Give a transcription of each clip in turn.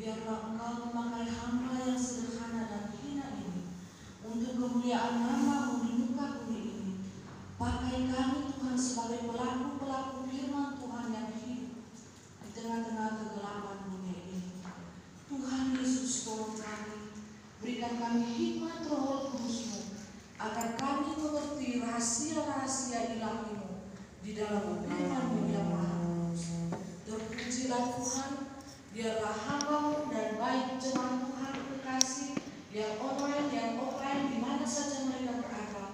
biarlah Engkau memakai hamba yang sederhana dan hina ini untuk kemuliaan nama-Mu di muka bumi ini. Pakai kami Tuhan sebagai pelaku-pelaku firman Tuhan yang hidup di tengah-tengah kegelapan dunia ini. Tuhan Yesus, tolong kami, berikan kami hikmat Roh Kudus-Mu agar kami mengerti rahasia-rahasia ilahi-Mu di dalam firman-Mu yang maha kudus. Terpujilah Tuhan, biarlah hamba-Mu dan baik jemaat Tuhan kekasih yang online, yang offline, di mana saja mereka berada,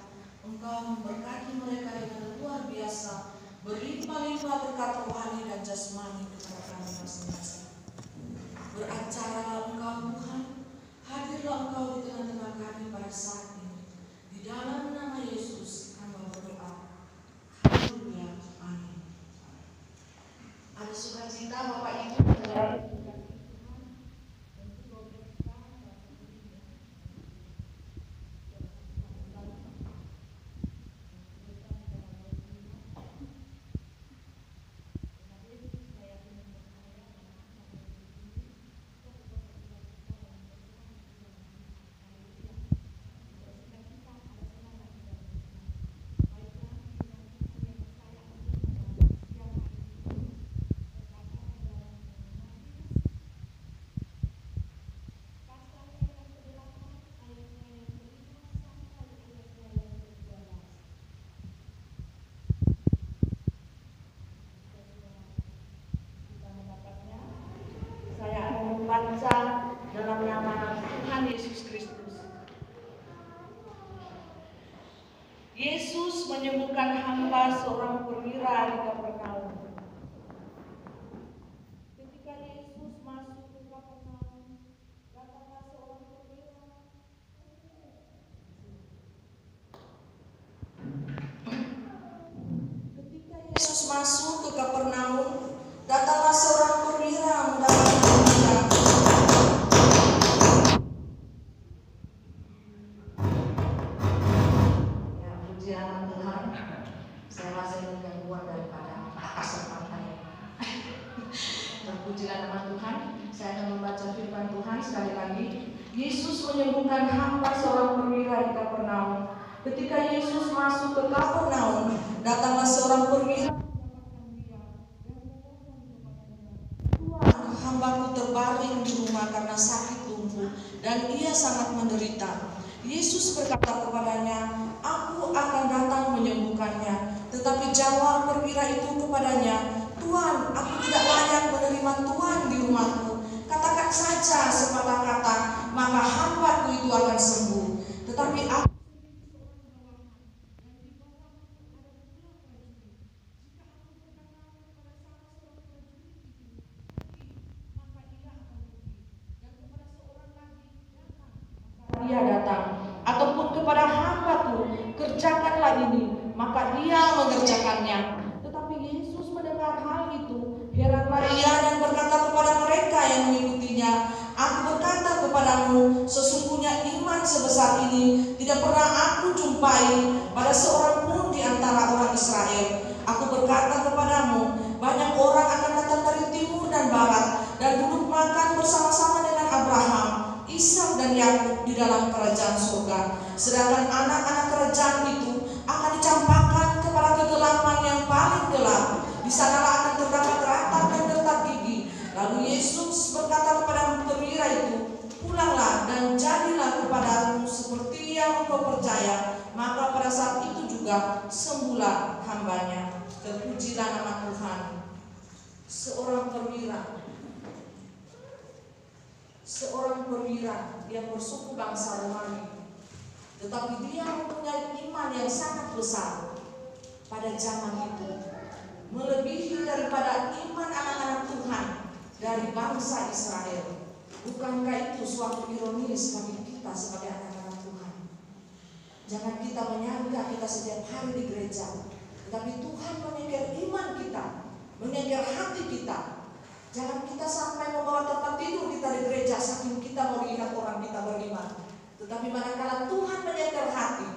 Engkau memberkati mereka dengan luar biasa, berlimpah-limpah berkat rohani dan jasmani kepada kami masing-masing. Beracara Engkau Tuhan, hadirlah Engkau di tengah-tengah kami pada saat ini. Di dalam nama Yesus hamba berdoa. Haleluya. Amin. Ada sukacita Bapak Ibu saudara. Baca dalam nama Tuhan Yesus Kristus. Yesus menyembuhkan hamba seorang perwira di Kapernaum. Ketika Yesus masuk ke Kapernaum, datanglah seorang perwira. Ketika Yesus masuk ke Kapernaum, datanglah seorang perwira mendapatkan Terpujilah nama Tuhan. Saya akan membaca firman Tuhan sekali lagi. Yesus menyembuhkan hamba seorang perwira di Kapernaum. Ketika Yesus masuk ke Kapernaum, datanglah seorang perwira. Tuhan, hambaku terbaring di rumah karena sakit lumpuh dan ia sangat menderita. Yesus berkata kepadanya, aku akan datang menyembuhkannya. Tetapi jawab perwira itu kepadanya, Tuhan, aku tidak layak menerima Tuhan di rumahku. Katakan saja sepatah kata, maka hambaku itu akan sembuh. Tetapi aku dia datang, ataupun kepada hambaku, kerjakanlah ini, maka dia mengerjakannya. Tetapi Yesus mendengar hal itu, heranlah ia dan berkata kepada mereka yang mengikutinya, aku berkata kepadamu, sesungguhnya iman sebesar ini tidak pernah aku jumpai pada seorang pun di antara orang Israel. Aku berkata kepadamu, banyak orang akan datang dari timur dan barat dan duduk makan bersama-sama dengan Abraham, Ishak dan Yakub di dalam kerajaan surga. Sedangkan anak-anak kerajaan itu akan dicampakkan kepada kegelapan yang paling gelap. Di sanalah akan terdapat ratap dan detak gigi. Lalu Yesus berkata kepada perwira itu, pulanglah dan jadilah kepadamu seperti yang engkau percaya. Maka pada saat itu juga sembuhlah hambanya. Terpujilah nama Tuhan. Seorang perwira yang bersuku bangsa Romawi, tetapi dia mempunyai iman yang sangat besar pada zaman itu, melebihi daripada iman anak-anak Tuhan dari bangsa Israel. Bukankah itu suatu ironis bagi kita sebagai anak-anak Tuhan? Jangan kita menyangka kita setiap hari di gereja, tetapi Tuhan mengejar iman kita, mengejar hati kita. Jangan kita sampai membawa tempat tidur kita di gereja saking kita mau lihat orang kita beriman. Tetapi manakala Tuhan menyetel hati,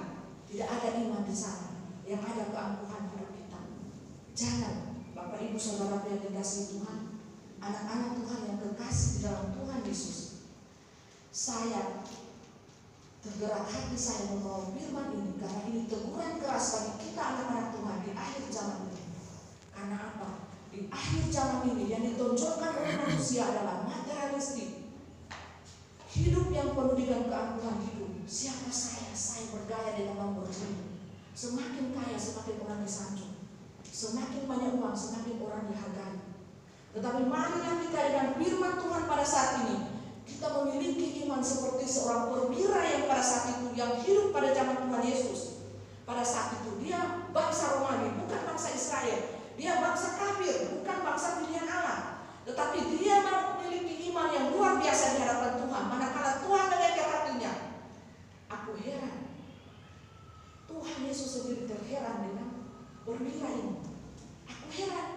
tidak ada iman di sana, yang ada keangkuhan hidup kita. Jangan, Bapak Ibu Saudara yang dikasihi Tuhan, anak-anak Tuhan yang kekasih di dalam Tuhan Yesus, saya tergerak hati saya membawa firman ini karena ini teguran keras bagi kita anak-anak Tuhan di akhir zaman ini. Karena apa? Di akhir zaman ini yang ditonjolkan oleh manusia adalah materialistik, hidup yang penuh dengan keangkuhan hidup. Siapa saya? Saya bergaya dengan Lamborghini. Semakin kaya semakin orang disanjung, semakin banyak uang semakin orang dihargai. Tetapi marilah kita dengan firman Tuhan pada saat ini, kita memiliki iman seperti seorang perwira yang pada saat itu yang hidup pada zaman Tuhan Yesus. Pada saat itu dia bangsa Romawi, bukan bangsa Israel. Dia bangsa kafir, bukan bangsa pilihan Allah. Tetapi dia memiliki iman yang luar biasa di hadapan Tuhan. Manakala Tuhan mengangkat hatinya, aku heran. Tuhan Yesus sendiri terheran dengan perwira ini. Aku heran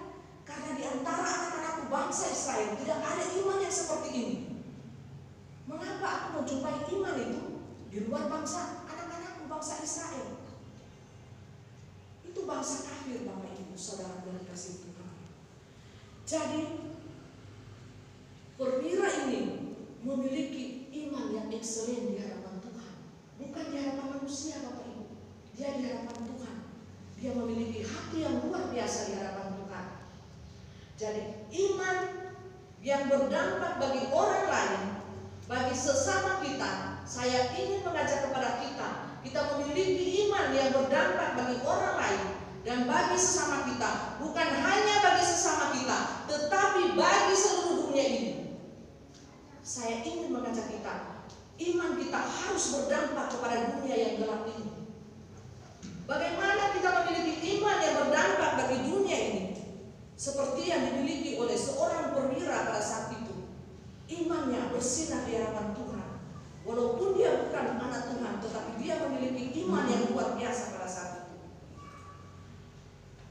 karena di antara anak-anak bangsa Israel tidak ada iman yang seperti ini. Mengapa aku menjumpai iman itu di luar bangsa anak-anak bangsa Israel? Itu bangsa kafir, Bapak Ibu Saudara yang dikasihi Tuhan. Jadi perwira ini memiliki iman yang ekselen di hadapan Tuhan, bukan di hadapan manusia, Bapak Ibu. Dia di hadapan Tuhan. Dia memiliki hati yang luar biasa di hadapan Tuhan. Jadi iman yang berdampak bagi orang lain, bagi sesama kita. Saya ingin mengajak kepada kita memiliki iman yang berdampak bagi orang lain dan bagi sesama kita. Bukan hanya bagi sesama kita, tetapi bagi seluruh dunia ini. Saya ingin mengajak kita, iman kita harus berdampak kepada dunia yang gelap ini. Bagaimana kita memiliki iman yang berdampak bagi dunia ini? Seperti yang dimiliki oleh seorang perwira pada saat itu. Imannya bersinar di hadapan Tuhan. Walaupun dia bukan anak Tuhan, tetapi dia memiliki iman yang luar biasa pada saat itu.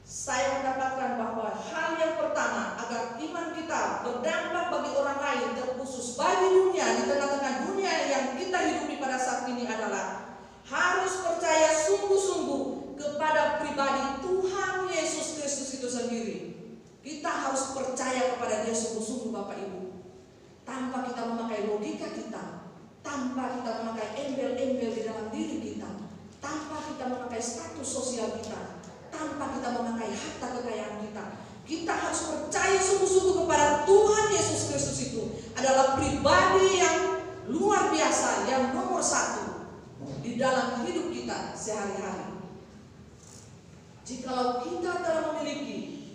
Saya mendapatkan bahwa hal yang pertama agar iman kita berdampak bagi orang lain, terkhusus bagi dunia, di tengah-tengah dunia yang kita hidupi pada saat ini adalah harus percaya sungguh-sungguh kepada pribadi Tuhan Yesus Kristus itu sendiri. Kita harus percaya kepada Dia sungguh-sungguh, Bapak Ibu. Tanpa kita memakai logika kita, tanpa kita memakai embel-embel di dalam diri kita, tanpa kita memakai status sosial kita, tanpa kita memakai harta kekayaan kita. Kita harus percaya sungguh-sungguh kepada Tuhan Yesus Kristus itu adalah pribadi yang luar biasa, yang nomor satu di dalam hidup kita sehari-hari. Jikalau kita telah memiliki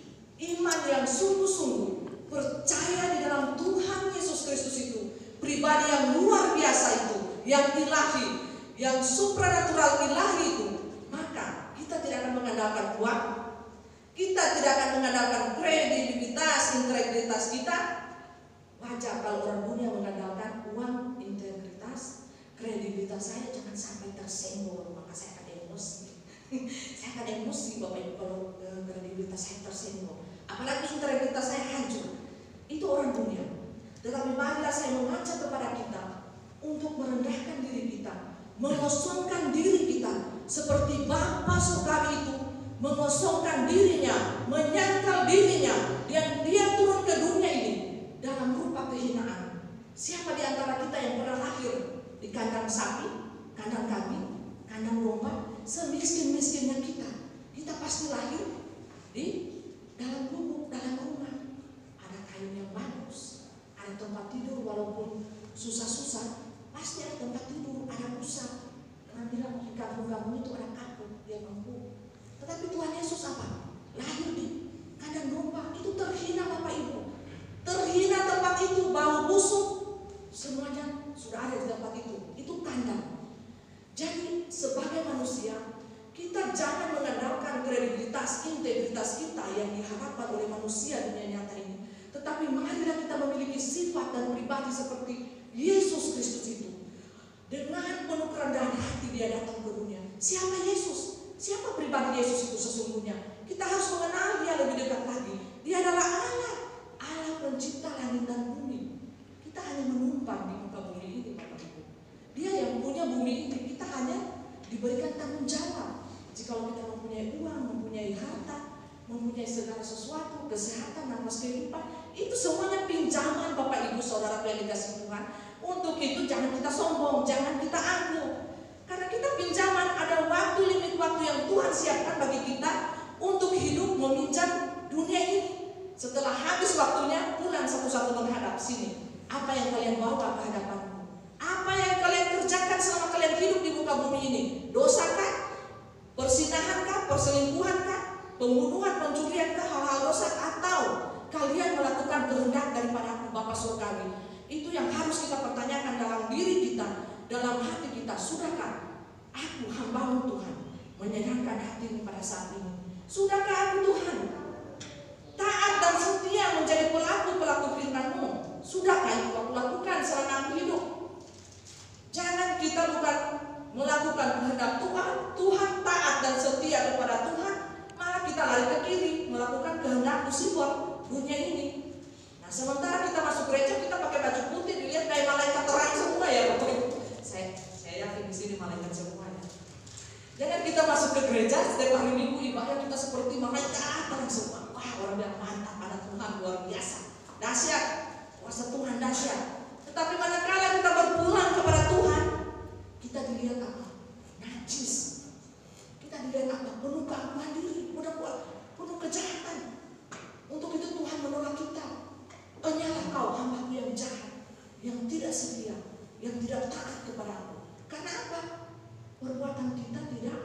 iman yang sungguh-sungguh percaya di dalam Tuhan Yesus Kristus itu, pribadi yang luar biasa itu, yang ilahi, yang supranatural ilahi itu, maka kita tidak akan mengandalkan uang, kita tidak akan mengandalkan kredibilitas, integritas kita. Wajar kalau orang dunia mengandalkan uang, integritas, kredibilitas saya jangan sampai tersenggol, maka saya akan emosi. Saya akan emosi, Bapak Ibu, kalau kredibilitas saya tersenggol. Apalagi integritas saya hancur. Itu orang dunia. Tetapi marilah saya mengajak kepada kita untuk merendahkan diri kita, mengosongkan diri kita seperti Bapa surgawi itu mengosongkan dirinya, menyangkal dirinya, dan Dia turun ke dunia ini dalam rupa kehinaan. Siapa di antara kita yang pernah lahir di kandang sapi, kandang kambing, kandang domba? Semiskin-miskinnya kita pasti lahir di dalam gubuk, dalam rumah. Ada kayu yang bagus, ada tempat tidur walaupun susah-susah, pasti ada tempat tidur, ada pusat. Orang bilang di kampung-kampung itu ada kapuk, dia mampu. Tetapi Tuhan Yesus apa? Lahir di kandang domba, itu terhina, Bapak Ibu. Terhina tempat itu, bau busuk, semuanya sudah ada di tempat itu kandang. Jadi sebagai manusia, kita jangan mengandalkan kredibilitas, integritas kita yang diharapkan oleh manusia dunia nyata ini. Tetapi marilah kita memiliki sifat dan pribadi seperti Yesus Kristus itu. Dengan penuh kerendahan hati Dia datang ke dunia. Siapa Yesus? Siapa pribadi Yesus itu sesungguhnya? Kita harus mengenal Dia lebih dekat lagi. Dia adalah Allah, Allah pencipta langit dan bumi. Kita hanya menumpang di muka bumi ini, Bapak Ibu. Dia yang punya bumi ini, kita hanya diberikan tanggung jawab. Jikalau kita mempunyai uang, mempunyai harta, mempunyai segala sesuatu, kesehatan, nafas kehidupan, itu semuanya yang dikasih Tuhan. Untuk itu jangan kita sombong, jangan kita angkuh. Karena kita pinjaman, ada waktu, limit waktu yang Tuhan siapkan bagi kita untuk hidup meminjam dunia ini. Setelah habis waktunya, pulang satu-satu menghadap sini. Apa yang kalian bawa ke hadapanmu? Apa yang kalian kerjakan selama kalian hidup di muka bumi ini? Dosakah? Persinahankah? Perselingkuhankah? Pembunuhan, pencuriankah? Hal-hal dosa? Atau kalian melakukan kehendak daripada Aku Bapa Surgawi? Itu yang harus kita pertanyakan dalam diri kita, dalam hati kita. Sudahkah aku hamba-Mu Tuhan menyenangkan hati-Mu pada saat ini? Sudahkah aku Tuhan taat dan setia menjadi pelaku-pelaku firman-Mu? Sudahkah itu aku lakukan selama aku hidup? Jangan kita bukan melakukan kehendak Tuhan, Tuhan taat dan setia kepada Tuhan, malah kita lari ke kiri melakukan kehendak musibah dunia ini. Nah, sementara kita masuk gereja, kita pakai baju putih, dilihat kayak malaikat terang semua ya Bapak Ibu. Saya yakin di sini malaikat semua ya. Jangan kita masuk ke gereja setiap hari Minggu ibadah kita seperti malaikat terang semua. Wah, orang yang mantap, ada Tuhan luar biasa, dahsyat, kuasa Tuhan dahsyat. Tetapi manakala kita berpulang kepada Tuhan, kita dilihat apa? Najis. Kita dilihat apa? Penuh keangkuhan diri, penuh kejahatan. Untuk itu Tuhan menolak kita. Enyalah kau hamba-Ku yang jahat, yang tidak setia, yang tidak taat kepada Aku. Karena apa? Perbuatan kita tidak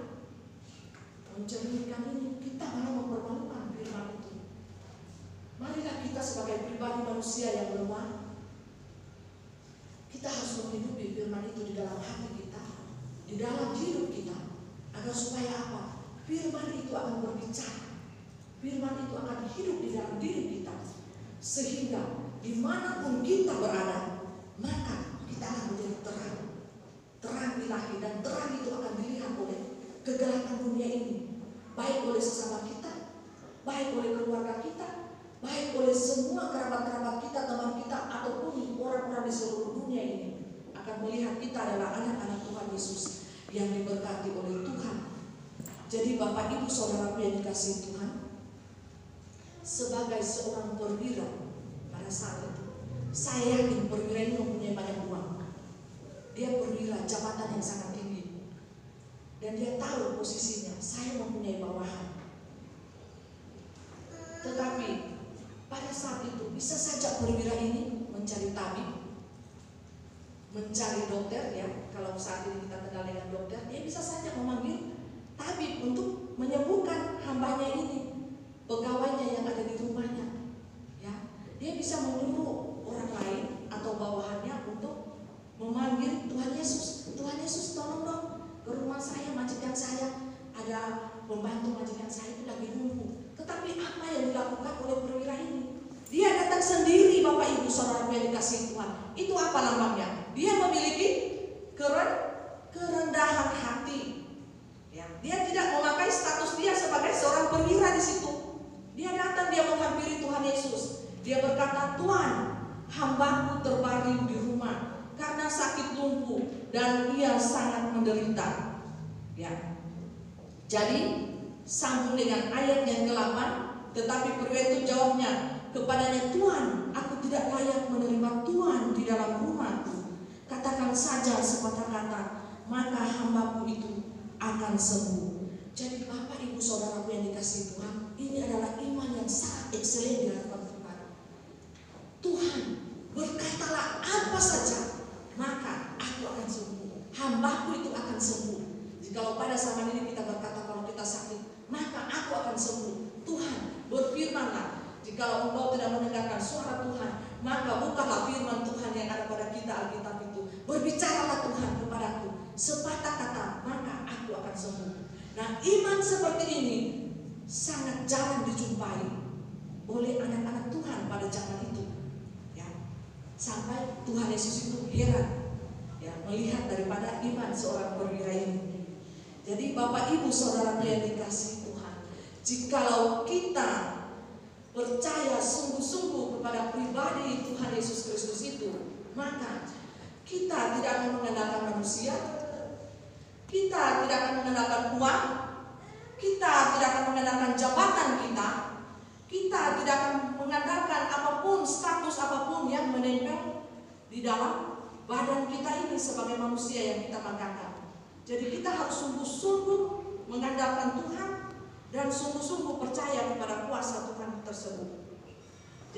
mencerminkan ini. Kita malah mempermalukan firman itu. Marilah kita sebagai pribadi manusia yang lemah, kita harus menghidupi firman itu di dalam hati kita, di dalam hidup kita, agar supaya apa? Firman itu akan berbicara, firman itu akan hidup di dalam diri kita, sehingga dimanapun kita berada, maka kita akan menjadi terang. Terang ilahi, dan terang itu akan dilihat oleh kegelapan dunia ini, baik oleh sesama kita, baik oleh keluarga kita, baik oleh semua kerabat-kerabat kita, teman kita, ataupun orang-orang di seluruh dunia ini akan melihat kita adalah anak-anak Tuhan Yesus yang diberkati oleh Tuhan. Jadi Bapak Ibu Saudaraku yang dikasihi Tuhan, sebagai seorang perwira pada saat itu, saya yakin perwira ini mempunyai banyak uang. Dia perwira jabatan yang sangat tinggi, dan dia tahu posisinya, saya mempunyai bawahan. Tetapi pada saat itu bisa saja perwira ini mencari tabib, mencari dokter ya. Kalau saat ini kita kenal dengan dokter, dia bisa saja memanggil tabib untuk menyembuhkan hambanya ini, pegawainya yang ada di rumahnya. Ya, dia bisa menyuruh orang lain atau bawahannya untuk memanggil Tuhan Yesus. Tuhan Yesus, tolong dong ke rumah saya, majikan saya, ada pembantu majikan saya itu lagi nunggu. Tetapi apa yang dilakukan oleh perwira ini? Dia datang sendiri, Bapak Ibu Saudara yang dikasihi Tuhan. Itu apa lambangnya? Dia memiliki kerendahan hati. Ya, dia tidak memakai status dia sebagai seorang perwira di situ. Dia datang, dia menghampiri Tuhan Yesus. Dia berkata, Tuhan, hamba-Ku terbaring di rumah karena sakit lumpuh dan ia sangat menderita. Ya. Jadi sambung dengan ayat yang ke-8, tetapi perwira itu jawabnya kepadanya, Tuhan, aku tidak layak menerima Tuhan di dalam rumahku. Katakan saja sepatah kata, maka hamba-Ku itu akan sembuh. Jadi Bapak Ibu Saudaraku yang dikasihi Tuhan, ini adalah iman yang sangat ekselen di hadapan Tuhan. Tuhan, berkatalah apa saja, maka aku akan sembuh. Hamba-Ku itu akan sembuh. Jikalau pada zaman ini kita berkata kalau kita sakit, maka aku akan sembuh. Tuhan, berfirmanlah, jikalau engkau tidak mendengarkan suara Tuhan, maka bukalah firman Tuhan yang ada pada kita, Alkitab itu. Berbicaralah Tuhan kepadaku sepatah kata, maka aku akan sembuh. Nah, iman seperti ini sangat jarang dijumpai oleh anak-anak Tuhan pada zaman itu. Ya, sampai Tuhan Yesus itu heran ya melihat daripada iman seorang perwira ini. Jadi Bapak Ibu Saudara yang dikasihi Tuhan, jikalau kita percaya sungguh-sungguh kepada pribadi Tuhan Yesus Kristus itu, maka kita tidak akan mengandalkan manusia, kita tidak akan mengandalkan uang, kita tidak akan mengandalkan jabatan kita tidak akan mengandalkan apapun, status apapun yang menempel di dalam badan kita ini sebagai manusia yang kita banggakan. Jadi kita harus sungguh-sungguh mengandalkan Tuhan dan sungguh-sungguh percaya kepada kuasa Tuhan tersebut.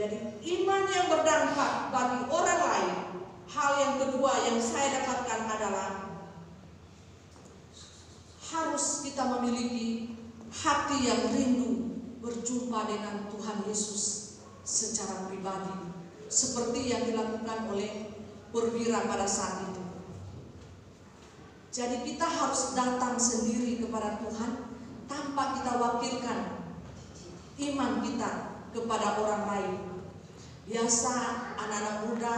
Jadi iman yang berdampak bagi orang lain. Hal yang kedua yang saya dapatkan adalah harus kita memiliki hati yang rindu berjumpa dengan Tuhan Yesus secara pribadi, seperti yang dilakukan oleh perwira pada saat itu. Jadi kita harus datang sendiri kepada Tuhan tanpa kita wakilkan iman kita kepada orang lain. Biasa anak-anak muda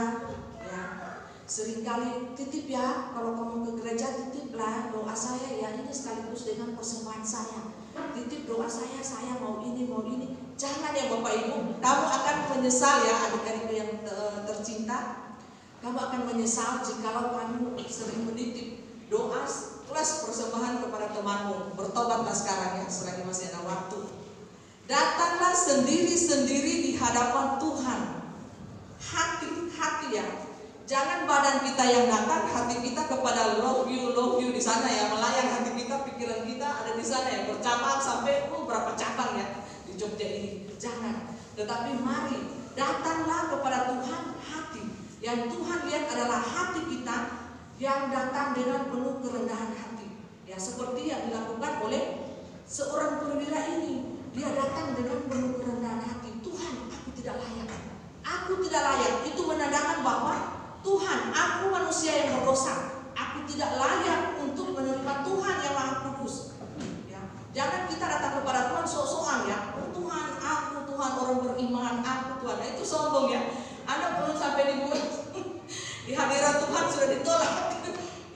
ya, seringkali titip ya, kalau kamu ke gereja titiplah doa saya ya, ini sekaligus dengan persembahan saya. Titip doa saya mau ini. Jangan ya Bapak Ibu, kamu akan menyesal ya adik-adik yang tercinta. Kamu akan menyesal jikalau kamu sering menitip doa plus persembahan kepada temanmu. Bertobatlah sekarang ya, selagi masih ada waktu. Datanglah sendiri-sendiri di hadapan Tuhan. Hati ya. Jangan badan kita yang datang, hati kita kepada love you di sana ya, melayang hati kita, pikiran kita ada di sana ya, bercabang sampai berapa cabang ya di Jogja ini. Jangan. Tetapi mari datanglah kepada Tuhan hati. Yang Tuhan lihat adalah hati kita yang datang dengan penuh kerendahan hati. Ya seperti yang dilakukan oleh seorang perwira ini. Dia datang dengan penuh kerendahan hati. Tuhan, aku tidak layak. Aku tidak layak. Itu menandakan bahwa Tuhan, aku manusia yang berdosa. Aku tidak layak untuk menerima Tuhan yang Maha Kudus. Ya. Jangan kita datang kepada Tuhan sok-sokan ya. Tuhan, aku Tuhan orang beriman, aku Tuhan. Nah, itu sombong ya. Anda belum sampai di hadirat Tuhan sudah ditolak.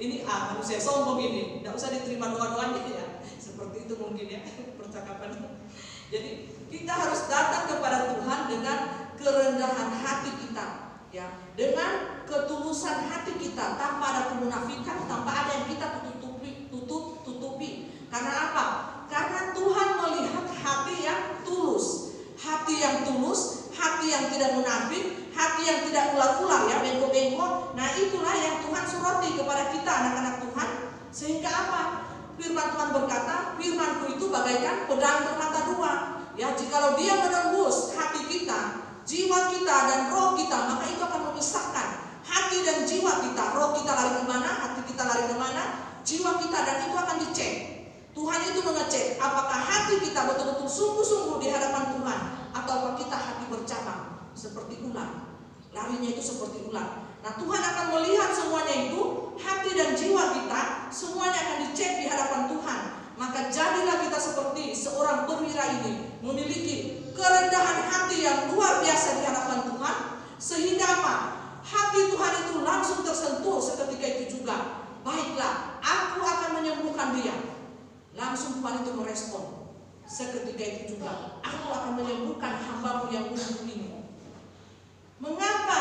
Ini manusia sombong ini. Tidak usah diterima doa-doanya ya. Seperti itu mungkin ya percakapan. Jadi kita harus datang kepada Tuhan dengan kerendahan hati kita. Ya, dengan ketulusan hati kita, tanpa ada kemunafikan, tanpa ada yang kita tutupi. Karena apa? Karena Tuhan melihat hati yang tulus, hati yang tulus, hati yang tidak munafik, hati yang tidak ular-ular ya, bengkok-bengkok. Nah itulah yang Tuhan soroti kepada kita anak-anak Tuhan. Sehingga apa? Firman Tuhan berkata, firman-Ku itu bagaikan pedang bermata dua. Ya, jikalau dia menembus hati kita, jiwa kita dan roh kita, maka itu akan memisahkan hati dan jiwa kita. Roh kita lari kemana, hati kita lari kemana, jiwa kita, dan itu akan dicek. Tuhan itu mengecek apakah hati kita betul-betul sungguh-sungguh di hadapan Tuhan, atau kita hati bercabang seperti ular. Larinya itu seperti ular. Nah Tuhan akan melihat semuanya itu, hati dan jiwa kita, semuanya akan dicek di hadapan Tuhan. Maka jadilah kita seperti seorang perwira ini, memiliki kerendahan hati yang luar biasa di hadapan Tuhan. Sehingga apa? Hati Tuhan itu langsung tersentuh seketika itu juga. Baiklah, aku akan menyembuhkan dia. Langsung Tuhan itu merespon. Seketika itu juga, aku akan menyembuhkan hamba-Mu yang lumpuh ini. Mengapa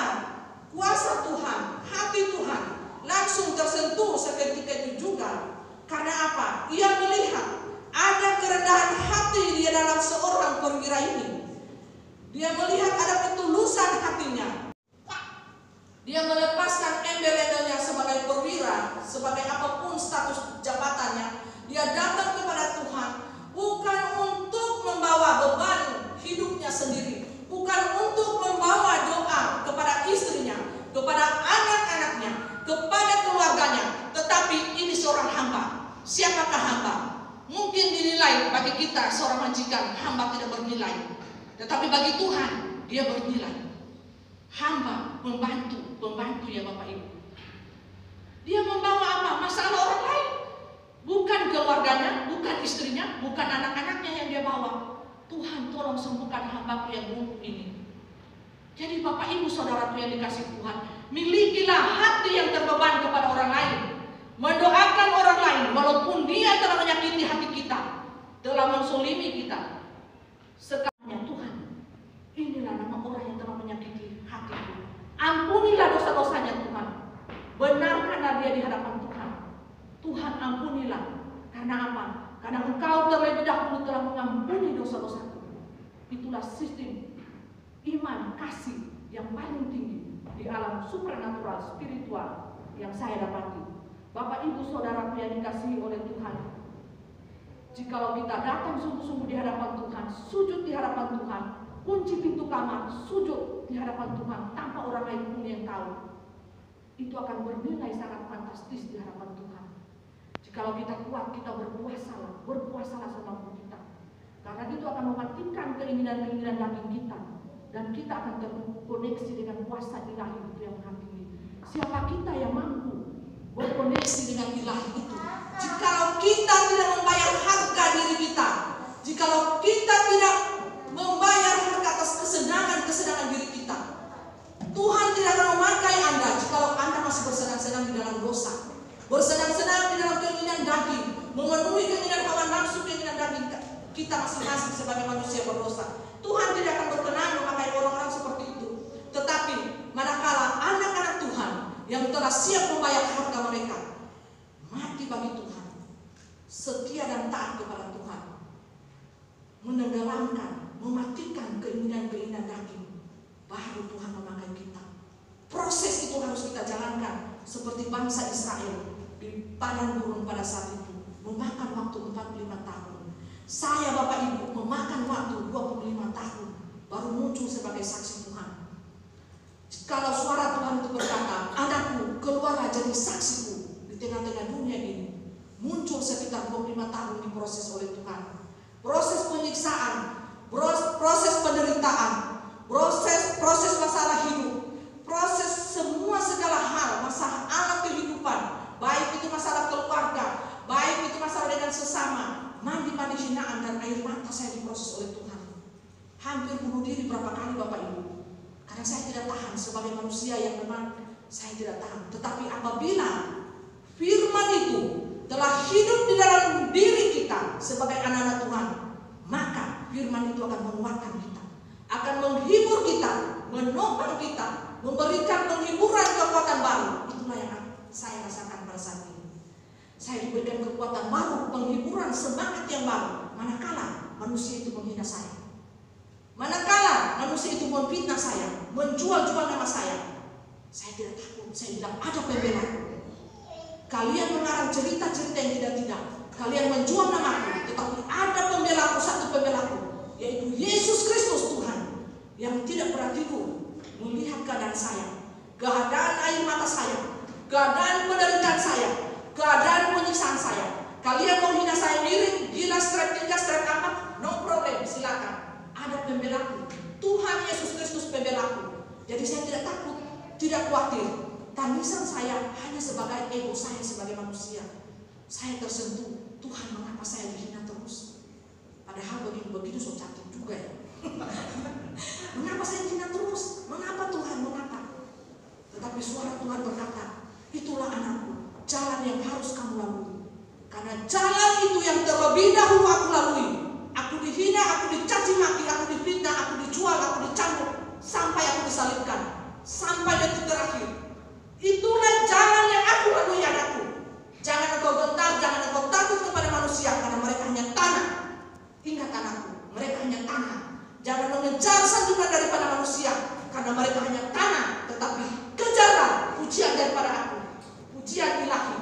kuasa Tuhan, hati Tuhan langsung tersentuh seketika itu juga? Karena apa? Ia melihat ada kerendahan hati dia dalam seorang perwira ini. Dia melihat ada ketulusan hatinya. Dia melepaskan embel-embelnya sebagai perwira, sebagai apapun status jabatannya. Dia datang kepada Tuhan bukan untuk membawa beban hidupnya sendiri, bukan untuk membawa doa kepada istrinya, kepada anak-anaknya, kepada keluarganya, tetapi ini seorang hamba. Siapakah hamba? Mungkin dinilai bagi kita seorang majikan, hamba tidak bernilai. Tetapi bagi Tuhan, dia bernilai. Hamba, pembantu ya Bapak Ibu. Dia membawa apa? Masalah orang lain. Bukan keluarganya, bukan istrinya, bukan anak-anaknya yang dia bawa. Tuhan, tolong sembuhkan hamba-Ku yang lumpuh ini. Jadi Bapak Ibu saudaraku yang dikasih Tuhan, milikilah hati yang terbeban kepada orang lain. Mendoakan orang lain walaupun dia telah menyakiti hati kita, telah mensolimi kita. Sekalinya Tuhan, inilah nama orang yang telah menyakiti hatiku. Ampunilah dosa-dosanya Tuhan. Benarkanlah dia di hadapan Tuhan. Tuhan ampunilah. Karena apa? Karena Engkau terlebih dahulu telah mengampuni dosa-dosaku. Itulah sistem iman kasih yang paling tinggi di alam supranatural. supranatural, spiritual yang saya dapati. Bapak Ibu Saudaraku yang dikasihi oleh Tuhan, jikalau kita datang sungguh-sungguh di hadapan Tuhan, sujud di hadapan Tuhan, kunci pintu kamar, sujud di hadapan Tuhan tanpa orang lain pun yang tahu, itu akan bernilai sangat fantastis di hadapan Tuhan. Jikalau kita kuat, kita berpuasalah semampu kita, karena itu akan mematikan keinginan-keinginan daging kita, dan kita akan terkoneksi dengan kuasa ilahi itu yang menghampiri. Siapa kita yang mampu berkoneksi dengan ilahi itu? Jikalau kita tidak membayar harga diri kita, jikalau kita tidak membayar harga atas kesenangan diri kita, Tuhan tidak akan memakai Anda jikalau Anda masih bersenang-senang di dalam dosa, bersenang-senang di dalam keinginan daging, memenuhi keinginan hawa nafsu, keinginan daging kita masing-masing sebagai manusia berdosa. Tuhan tidak akan berkenan memakai orang-orang seperti itu. Tetapi manakala anak-anak Tuhan yang telah siap membayar harga mereka, mati bagi Tuhan, setia dan taat kepada Tuhan, menenggelamkan, mematikan keinginan-keinginan daging, baru Tuhan memakai kita. Proses itu harus kita jalankan seperti bangsa Israel di padang gurun pada saat itu, memakan waktu 45 tahun. Saya Bapak Ibu memakan waktu 25 tahun baru muncul sebagai saksi Tuhan. Kalau suara Tuhan itu berkata, anakku keluarlah jadi saksiku di tengah-tengah dunia ini, muncul sekitar 25 tahun diproses oleh Tuhan. Proses penyiksaan, proses penderitaan, proses masalah hidup, proses semua segala hal, masalah alam kehidupan, baik itu masalah keluarga, baik itu masalah dengan sesama, mandi-mandi hinaan dan air mata saya diproses oleh Tuhan. Hampir bunuh diri berapa kali Bapak Ibu, karena saya tidak tahan sebagai manusia yang memang saya tidak tahan. Tetapi apabila firman itu telah hidup di dalam diri kita sebagai anak-anak Tuhan, maka firman itu akan menguatkan kita, akan menghibur kita, menopang kita, memberikan penghiburan kekuatan baru. Itulah yang saya rasakan pada saat ini. Saya diberikan kekuatan baru, penghiburan, semangat yang baru. Manakala manusia itu menghina saya, manakala manusia itu memfitnah saya, menjual-jual nama saya tidak takut. Saya bilang ada pembela. Kalian mengarang cerita-cerita yang tidak-tidak, kalian menjual namaku, tetapi ada pembelaku, satu pembelaku, yaitu Yesus Kristus Tuhan, yang tidak pernah tidur melihat keadaan saya, keadaan air mata saya, keadaan penderitaan saya, keadaan penyiksaan saya. Kalian mau hina saya miring, gila, strep 3, strep 4, no problem, silakan. Ada pembelaku, Tuhan Yesus Kristus pembelaku. Jadi saya tidak takut, tidak khawatir. Tangisan saya hanya sebagai ego saya sebagai manusia. Saya tersentuh, Tuhan mengapa saya dihina terus? Padahal begitu so cantik juga ya. Mengapa saya dihina terus? Mengapa Tuhan, mengapa? Tetapi suara Tuhan berkata, itulah anakku, jalan yang harus kamu lalui. Karena jalan itu yang terlebih dahulu aku lalui. Aku dihina, aku dicaci maki, aku difitnah, aku dijual, aku dicambuk, sampai aku disalibkan, sampai detik terakhir. Itulah jalan yang aku lalui anakku. Jangan engkau gentar, jangan engkau takut kepada manusia, karena mereka hanya tanah. Ingat anakku, mereka hanya tanah. Jangan mengejar sanjungan daripada manusia, karena mereka hanya tanah. Tetapi kejarlah pujian daripada aku, pujian ilahi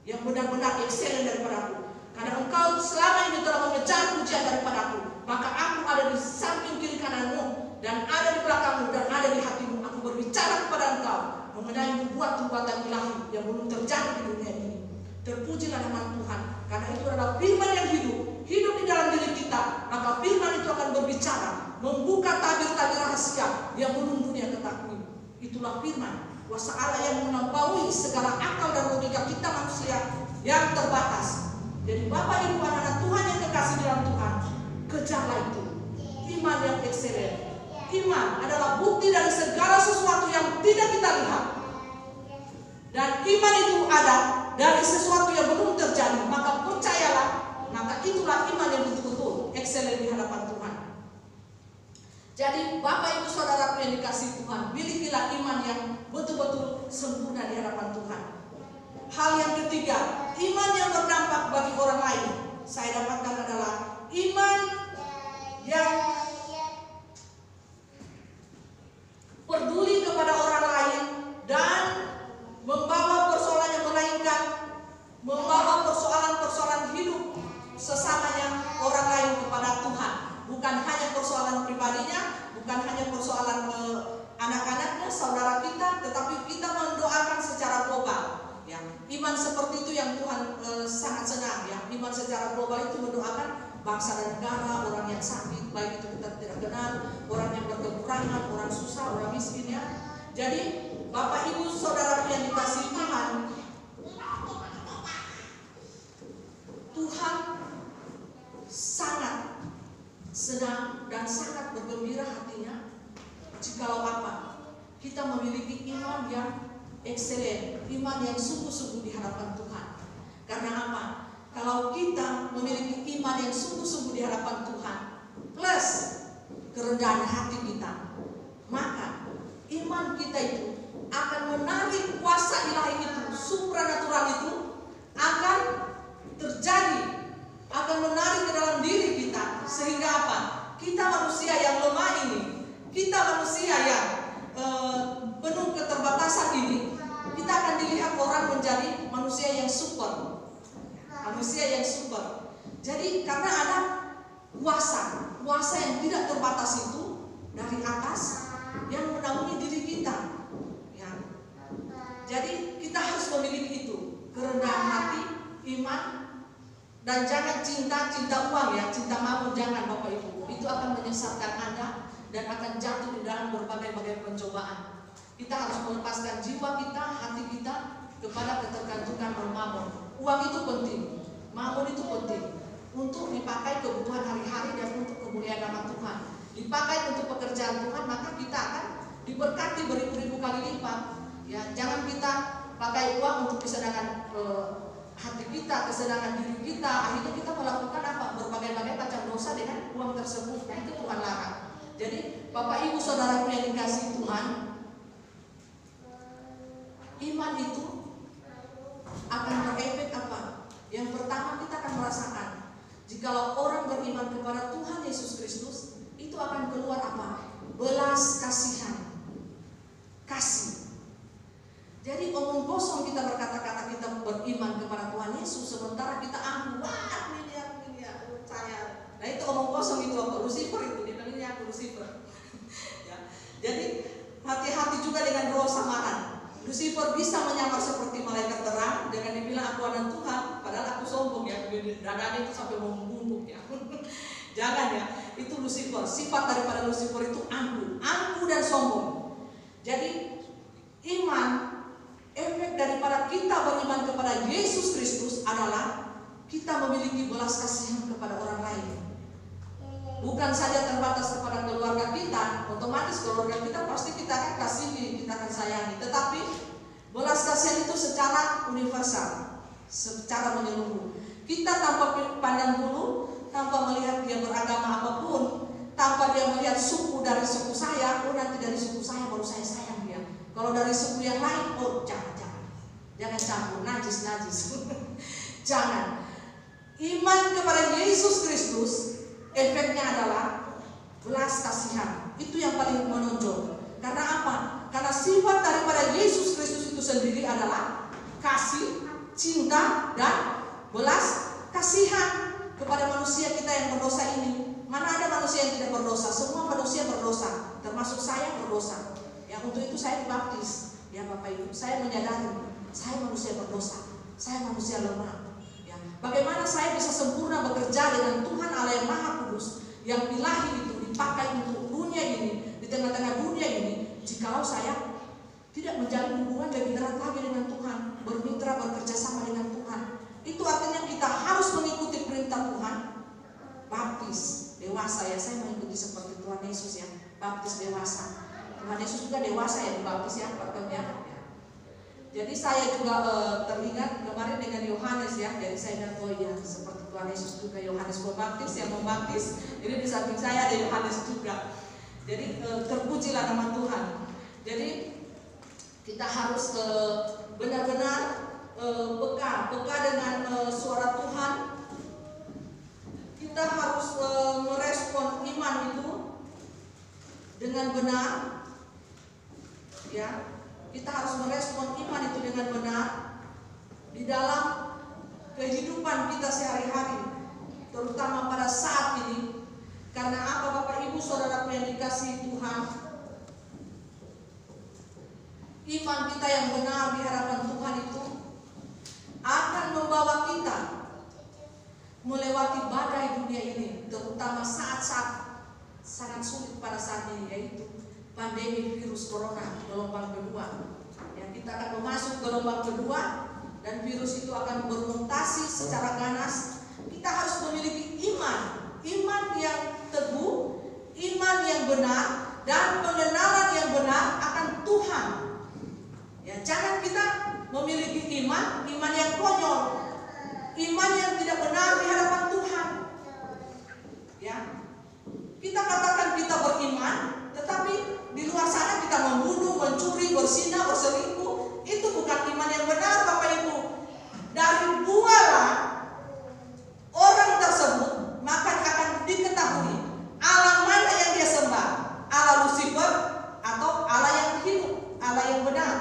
yang benar-benar excellent daripada aku. Karena engkau selama ini telah mengejar pujian daripada aku, maka aku ada di samping kiri kananmu, dan ada di belakangmu, dan ada di hatimu. Aku berbicara kepada engkau mengenai nubuat-nubuatan ilahi yang belum terjadi di dunia ini. Terpujilah nama Tuhan, karena itu adalah firman yang hidup di dalam diri kita. Maka firman itu akan berbicara, membuka tabir-tabir rahasia yang belum dunia ketahui. Itulah firman, kuasa Allah yang melampaui segala akal dan logika kita manusia yang terbatas. Jadi Bapak Ibu anak-anak Tuhan yang kekasih dalam Tuhan, kejarlah itu, iman yang excellent. Iman adalah bukti dari segala sesuatu yang tidak kita lihat. Dan iman itu ada dari sesuatu yang belum terjadi. Maka percayalah, maka itulah iman yang betul-betul excellent di hadapan Tuhan. Jadi Bapak Ibu Saudaraku yang dikasih Tuhan, milikilah iman yang betul-betul sempurna di hadapan Tuhan. Hal yang ketiga, iman yang berdampak bagi orang lain, saya dapatkan adalah iman yang peduli kepada orang lain dan Iman seperti itu yang Tuhan sangat senang ya. Iman secara global itu mendoakan bangsa dan negara, orang yang sakit, baik itu kita tidak kenal, orang yang berkekurangan, orang susah, orang miskin ya. Jadi Bapak Ibu Saudara yang dikasihi Tuhan, Tuhan sangat senang dan sangat bergembira hatinya jikalau apa? Kita memiliki iman yang ekselen, iman yang sungguh-sungguh di hadapan Tuhan. Karena apa? Kalau kita memiliki iman yang sungguh-sungguh di hadapan Tuhan plus kerendahan hati kita, maka iman kita itu akan menarik kuasa ilahi itu, supranatural itu akan terjadi, akan menarik ke dalam diri kita. Sehingga apa? Kita manusia yang lemah ini, kita manusia yang penuh keterbatasan ini, kita akan dilihat orang menjadi manusia yang super. Manusia yang super. Jadi karena ada kuasa yang tidak terbatas itu dari atas yang menaungi diri kita. Ya. Jadi kita harus memiliki itu, kerendahan hati, iman, dan jangan cinta uang ya, cinta mamon jangan Bapak Ibu. Itu akan menyesatkan Anda dan akan jatuh di dalam berbagai-bagai pencobaan. Kita harus melepaskan jiwa kita, hati kita kepada ketergantungan mamon. Uang itu penting, mamon itu penting untuk dipakai kebutuhan hari-hari dan untuk kemuliaan nama Tuhan. Dipakai untuk pekerjaan Tuhan, maka kita akan diberkati beribu-ribu kali lipat. Ya, jangan kita pakai uang untuk kesenangan hati kita, kesenangan diri kita. Akhirnya kita melakukan apa? Berbagai-bagai macam dosa dengan uang tersebut. Nah, itu Tuhan larang. Jadi Bapak Ibu Saudaraku yang dikasihi Tuhan, iman itu akan berefek apa? Yang pertama kita akan merasakan jikalau orang beriman kepada Tuhan Yesus Kristus, itu akan keluar apa? Belas kasihan, kasih. Jadi omong kosong kita berkata-kata kita beriman kepada Tuhan Yesus, sementara kita angkuh, wah miliar saya. Nah itu omong kosong itu apa? Lucifer itu, dia bilangnya aku Lucifer. Ya. Jadi hati-hati juga dengan roh samaran. Lucifer bisa menyamar seperti malaikat terang dengan dibilang aku anak Tuhan, padahal aku sombong ya, dadanya itu sampai mau membungkuk ya. Jangan ya, itu Lucifer. Sifat daripada Lucifer itu angkuh dan sombong. Jadi iman, efek daripada kita beriman kepada Yesus Kristus adalah kita memiliki belas kasihan kepada orang lain. Bukan saja terbatas kepada keluarga kita, otomatis keluarga kita pasti kita akan kasihi, kita akan sayangi. Tetapi belas kasihan itu secara universal, secara menyeluruh. Kita tanpa pandang bulu, tanpa melihat dia beragama apapun, tanpa dia melihat suku dari suku saya, oh nanti dari suku saya baru saya sayang dia. Kalau dari suku yang lain, oh jangan campur, najis. Jangan. Iman kepada Yesus Kristus, efeknya adalah belas kasihan. Itu yang paling menonjol. Karena apa? Karena sifat daripada Yesus Kristus itu sendiri adalah kasih, cinta, dan belas kasihan kepada manusia kita yang berdosa ini. Mana ada manusia yang tidak berdosa? Semua manusia berdosa, termasuk saya berdosa. Ya, untuk itu saya dibaptis. Ya Bapak Ibu, saya menyadari saya manusia berdosa, saya manusia lemah. Ya, bagaimana saya bisa sempurna bekerja dengan Tuhan Allah yang Maha Kudus, yang ilahi itu dipakai untuk dunia ini, di tengah-tengah dunia ini, jikalau saya tidak menjalin hubungan lebih erat lagi dengan Tuhan, bermitra, bekerja sama dengan Tuhan. Itu artinya kita harus mengikuti perintah Tuhan. Baptis dewasa ya, saya mengikuti seperti Tuhan Yesus ya, baptis dewasa. Tuhan Yesus juga dewasa ya dibaptis ya, ya. Jadi saya juga teringat kemarin dengan Yohanes ya. Jadi saya ingat oh ya seperti Tuhan Yesus juga, Yohanes Pembaptis yang membaptis. Jadi di samping saya ada Yohanes juga. Jadi terpujilah nama Tuhan. Jadi kita harus benar-benar peka dengan suara Tuhan. Kita harus merespon iman itu dengan benar. Ya, kita harus merespon iman itu dengan benar di dalam kehidupan kita sehari-hari, terutama pada saat ini. Karena apa Bapak Ibu Saudaraku yang dikasihi Tuhan, iman kita yang benar di hadapan Tuhan itu akan membawa kita melewati badai dunia ini, terutama saat-saat sangat sulit pada saat ini, yaitu pandemi virus corona gelombang kedua. Ya, kita akan memasuki gelombang kedua dan virus itu akan bermutasi secara ganas. Kita harus memiliki iman yang teguh, iman yang benar, dan pengenalan yang benar akan Tuhan. Ya, jangan kita memiliki iman yang konyol, iman yang tidak benar di hadapan Tuhan. Ya, kita katakan kita beriman, tetapi di luar sana kita membunuh, mencuri, berzina, berselingkuh. Itu bukan iman yang benar, Bapak Ibu. Dari buahlah orang tersebut maka akan diketahui Allah mana yang dia sembah, Allah Lucifer atau Allah yang hidup, Allah yang benar.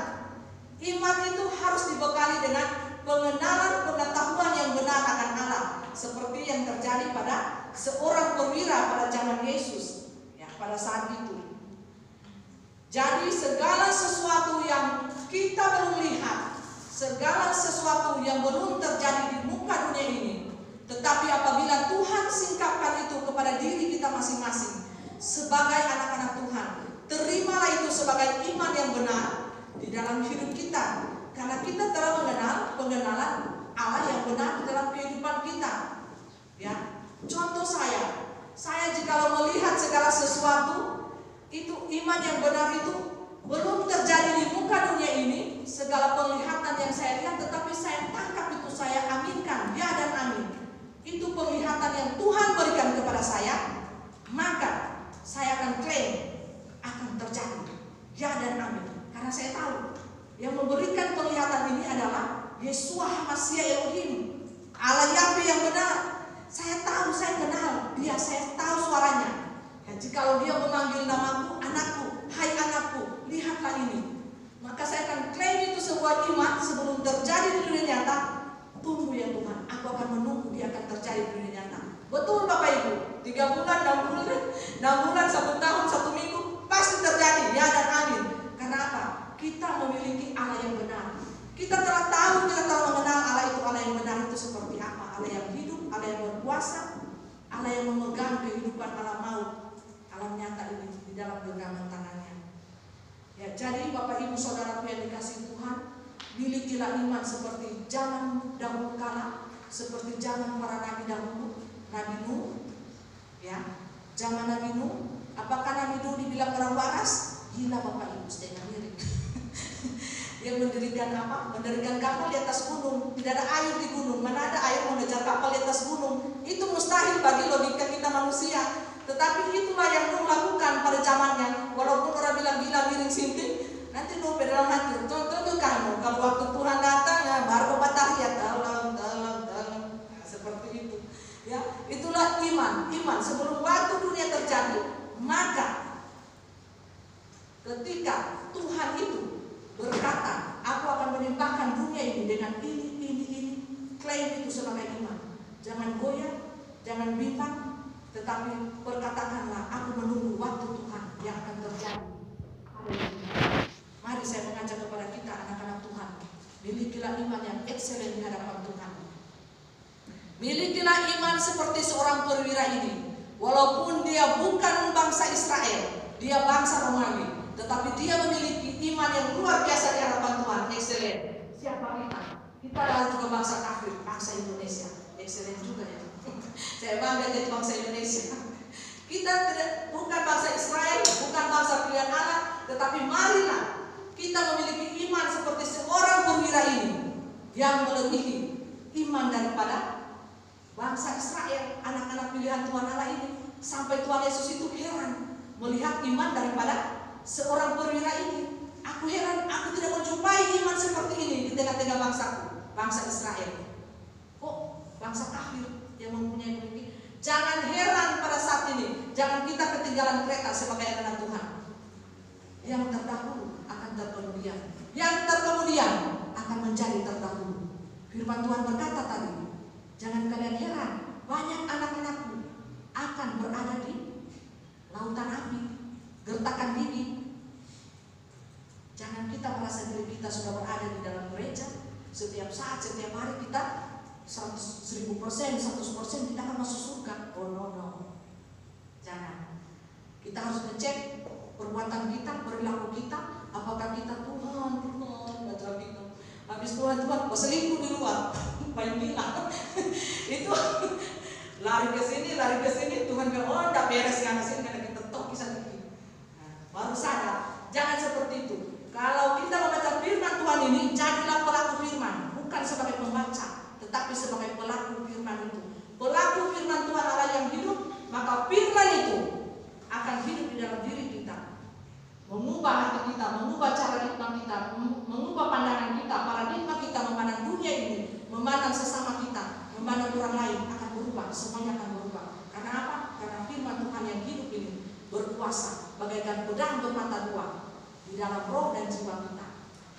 Iman itu harus dibekali dengan pengenalan pengetahuan yang benar akan Allah, seperti yang terjadi pada seorang perwira pada zaman Yesus, ya, pada saat itu. Jadi segala sesuatu yang kita belum lihat, segala sesuatu yang belum terjadi di muka dunia ini, tetapi apabila Tuhan singkapkan itu kepada diri kita masing-masing sebagai anak-anak Tuhan, terimalah itu sebagai iman yang benar di dalam hidup kita, karena kita telah mengenal pengenalan Allah yang benar di dalam kehidupan kita. Ya, contoh saya jikalau melihat segala sesuatu itu iman yang benar itu belum terjadi di muka dunia ini, segala penglihatan yang saya lihat, tetapi saya tangkap itu, saya aminkan, ya dan amin. Itu penglihatan yang Tuhan berikan kepada saya, maka saya akan klaim akan terjadi, ya dan amin. Karena saya tahu yang memberikan penglihatan ini adalah Yeshua HaMashiach Elohim, Allah Yahweh yang benar. Saya tahu, saya kenal dia, saya tahu suaranya. Ya, jikalau dia memanggil namaku, anakku, hai anakku, lihatlah ini, maka saya akan klaim itu sebuah iman sebelum terjadi di dunia nyata. Tunggu ya Tuhan, aku akan menunggu dia akan terjadi di dunia nyata. Betul Bapak Ibu, 3 bulan, 6 bulan, 1 tahun, 1 minggu, pasti terjadi, ya dan amin. Karena apa? Kita memiliki Allah yang benar. Kita telah tahu, kita telah mengenal Allah itu, Allah yang benar itu seperti apa. Allah yang hidup, Allah yang berkuasa, Allah yang memegang kehidupan alam maut, alam nyata ini di dalam genggaman tangannya. Ya, jadi Bapak Ibu Saudaraku yang dikasihi Tuhan, milikilah iman seperti zaman dahulu kala, seperti zaman para nabi dahulu, Nabi Nuh. Ya, zaman Nabi Nuh, apakah Nabi Nuh dibilang orang waras? Gila Bapak Ibu, setengah miring. Yang mendirikan apa? Mendirikan kapal di atas gunung. Tidak ada air di gunung. Mana ada air mengejar kapal di atas gunung? Itu mustahil bagi logika kita manusia. Tetapi itulah yang Nuh lakukan pada zamannya. Walaupun orang bilang gila miring sinting, nanti Nuh dalam hati, tentu kamu kalau waktu Tuhan datang ya baru batahiyat dalam. Nah, seperti itu. Ya, itulah iman sebelum waktu dunia terjadi, maka ketika Tuhan itu berkata, aku akan menimpakan dunia ini dengan ini, klaim itu sebagai iman. Jangan goyah, jangan bimbang, tetapi perkatakanlah, aku menunggu waktu Tuhan yang akan terjadi. Mari saya mengajak kepada kita anak-anak Tuhan, milikilah iman yang ekselen di hadapan Tuhan. Milikilah iman seperti seorang perwira ini. Walaupun dia bukan bangsa Israel, dia bangsa Romawi, tetapi dia memiliki iman yang luar biasa di hadapan Tuhan, ekselen. Siapa kita? Kita adalah juga bangsa kafir, bangsa Indonesia, ekselen juga ya. Saya bangga jadi bangsa Indonesia. Kita bukan bangsa Israel, bukan bangsa pilihan Allah, tetapi marilah kita memiliki iman seperti seorang perwira ini yang melebihi iman daripada bangsa Israel, anak-anak pilihan Tuhan Allah ini. Sampai Tuhan Yesus itu heran melihat iman daripada seorang perwira ini. Aku heran, aku tidak menjumpai iman seperti ini di tengah-tengah bangsaku, bangsa Israel. Oh, bangsa kafir yang mempunyai pemimpin. Jangan heran pada saat ini, jangan kita ketinggalan kereta sebagai anak Tuhan. Yang terdahulu akan terkemudian, yang terkemudian akan menjadi terdahulu. Firman Tuhan berkata tadi, jangan kalian heran, banyak anak-anakmu akan berada di lautan api, gertakan gigi. Jangan kita merasa diri kita sudah berada di dalam gereja, setiap saat, setiap hari kita 1000%, 100% kita akan masuk surga. Oh no, jangan. Kita harus ngecek perbuatan kita, perilaku kita, apakah kita Tuhan, baca kita. Habis Tuhan, selingkuh di luar, banyak bilang itu lari ke sini, Tuhan bilang, oh enggak beres yang sini karena kita tok kisah dikit. Baru sadar, jangan seperti itu. Kalau kita membaca firman Tuhan ini, jadilah pelaku firman, bukan sebagai pembaca, tetapi sebagai pelaku firman itu. Pelaku firman Tuhan Allah yang hidup, maka firman itu akan hidup di dalam diri kita, mengubah hati kita, mengubah cara pandang kita, mengubah pandangan kita, paradigma kita memandang dunia ini, memandang sesama kita, memandang orang lain akan berubah, semuanya akan berubah. Karena apa? Karena firman Tuhan yang hidup ini berkuasa bagaikan pedang bermata dua di dalam roh dan jiwa kita.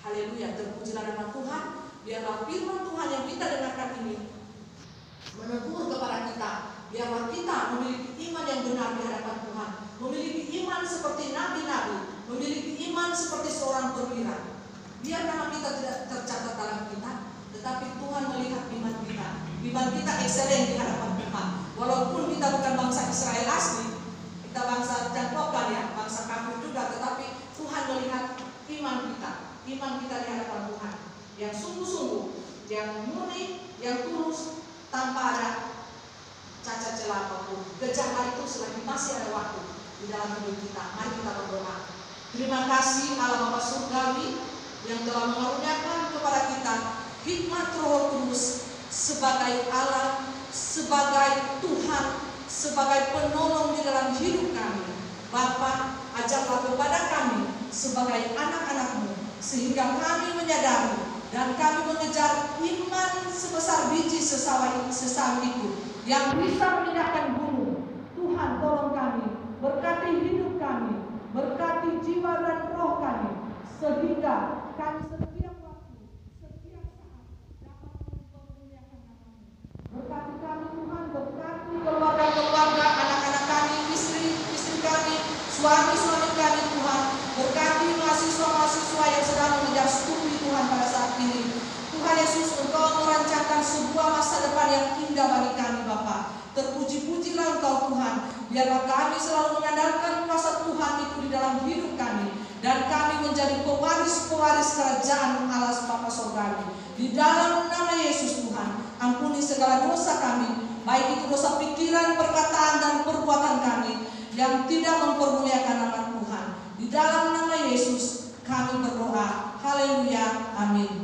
Haleluya, terpujilah nama Tuhan. Biarlah firman Tuhan yang kita dengarkan ini menegur kepada kita. Biarlah kita memiliki iman yang benar di hadapan Tuhan, memiliki iman seperti nabi-nabi, memiliki iman seperti seorang perwira. Biar nama kita tidak tercatat dalam kitab, tetapi Tuhan melihat iman kita. Iman kita ekselen di hadapan Tuhan. Walaupun kita bukan bangsa Israel asli, kita bangsa jangkokan ya, bangsa kafir juga, tetapi Tuhan melihat iman kita di hadapan Tuhan yang sungguh-sungguh, yang murni, yang tulus, tanpa ada cacat celah apapun. Gejala itu selagi masih ada waktu di dalam hidup kita. Mari kita berdoa. Terima kasih Allah Bapa Surgawi yang telah mengaruniakan kepada kita hikmat Roh Kudus sebagai Allah, sebagai Tuhan, sebagai penolong di dalam hidup kami. Bapa, ajarlah kepada kami sebagai anak-anak-Mu, sehingga kami menyadari dan kami mengejar iman sebesar biji sesawi itu yang bisa memindahkan gunung. Tuhan, tolong kami, berkati hidup kami, berkati jiwa dan roh kami, sehingga kami setiap waktu, setiap saat dapat mempermuliakan nama-Mu. Berkati kami Tuhan, berkati keluarga-keluarga, anak-anak kami, istri kami, suami-suami kami Tuhan. Berkati mahasiswa-mahasiswa yang sedang mengejar studi Tuhan pada saat ini. Tuhan Yesus, Engkau merancangkan sebuah masa depan yang indah bagi kami Bapa. Terpuji-pujilah Engkau Tuhan. Biarlah kami selalu mengandalkan kuasa Tuhan itu di dalam hidup kami, dan kami menjadi pewaris-pewaris kerajaan Allah Bapa Surgawi. Di dalam nama Yesus Tuhan, ampuni segala dosa kami, baik itu dosa pikiran, perkataan, dan perbuatan kami yang tidak mempermuliakan nama Tuhan. Di dalam nama Yesus kami berdoa. Haleluya. Amin.